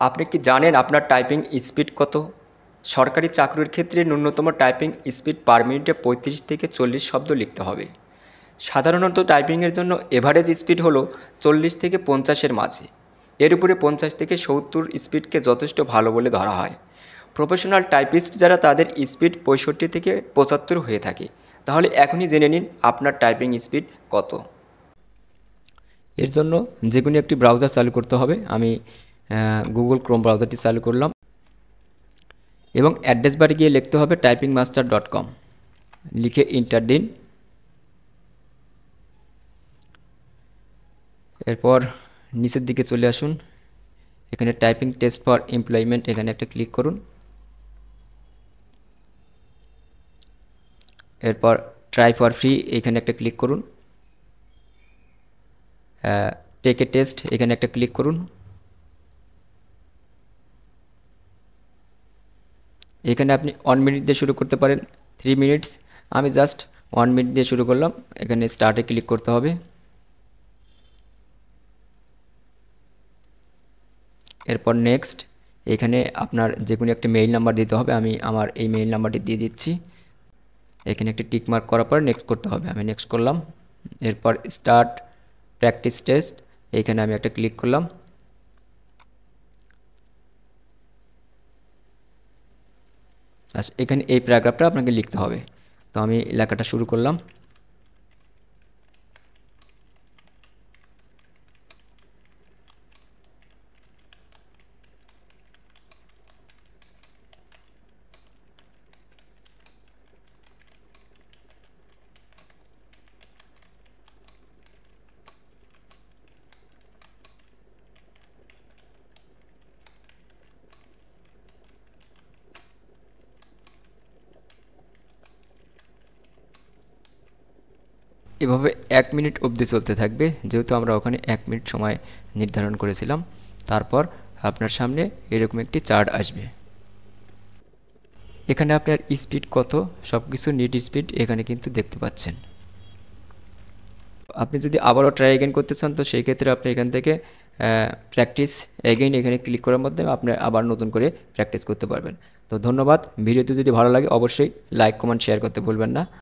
আপনি কি জানেন আপনার টাইপিং স্পিড কত? সরকারি চাকরির ক্ষেত্রে ন্যূনতম টাইপিং স্পিড পার মিনিটে ৩৫ থেকে ৪০ শব্দ লিখতে হবে। সাধারণত টাইপিংয়ের জন্য এভারেজ স্পিড হলো ৪০ থেকে ৫০-এর মাঝে। এর উপরে ৫০ থেকে ৭০ স্পিডকে যথেষ্ট ভালো বলে ধরা হয়। প্রফেশনাল টাইপিস্ট যারা তাদের স্পিড ৬৫ থেকে ৭৫ হয়ে থাকে। তাহলে এখনই জেনে নিন আপনার টাইপিং স্পিড কত। এর জন্য যে কোনো একটি ব্রাউজার চালু করতে হবে। আমি গুগল ক্রোম ব্রাউজারটি চালু করলাম এবং অ্যাড্রেস বারে গিয়ে লিখতে হবে typingmaster.com, লিখে এন্টার দিন। এরপর নিচের দিকে চলে আসুন, এখানে টাইপিং টেস্ট ফর এমপ্লয়মেন্ট এখানে একটা ক্লিক করুন। এরপর ট্রাই ফর ফ্রি এখানে একটা ক্লিক করুন। টেক এ টেস্ট এখানে একটা ক্লিক করুন। এখানে আপনি 1 মিনিট দিয়ে শুরু করতে পারেন, 3 মিনিটস। আমি জাস্ট 1 মিনিট দিয়ে শুরু করলাম। এখানে স্টার্টে ক্লিক করতে হবে। এরপর নেক্সট, এখানে আপনার যে কোনো একটা মেইল নাম্বার দিতে হবে। আমি আমার এই মেইল নাম্বারটি দিয়ে দিচ্ছি। এখানে একটি টিক মার্ক করার পর নেক্সট করতে হবে। আমি নেক্সট করলাম। এরপর স্টার্ট প্র্যাকটিস টেস্ট এখানে আমি একটা ক্লিক করলাম। আচ্ছা, এখানে এই প্যারাগ্রাফটা আপনাকে লিখতে হবে। তো আমি লেখাটা শুরু করলাম। এভাবে 1 মিনিট অবধি চলতে থাকবে, যেহেতু আমরা ওখানে 1 মিনিট সময় নির্ধারণ করেছিলাম। তারপর আপনার সামনে এরকম একটি চার্ট আসবে। এখানে আপনার স্পিড কত সব কিছু নিট স্পিড এখানে কিন্তু দেখতে পাচ্ছেন। আপনি যদি আবারও ট্রাই এগেইন করতে চান তো সেই ক্ষেত্রে আপনি এখান থেকে প্র্যাকটিস এগেইন এখানে ক্লিক করার মাধ্যমে আপনি আবার নতুন করে প্র্যাকটিস করতে পারবেন। তো ধন্যবাদ। ভিডিওটি যদি ভালো লাগে অবশ্যই লাইক, কমেন্ট, শেয়ার করতে ভুলবেন না।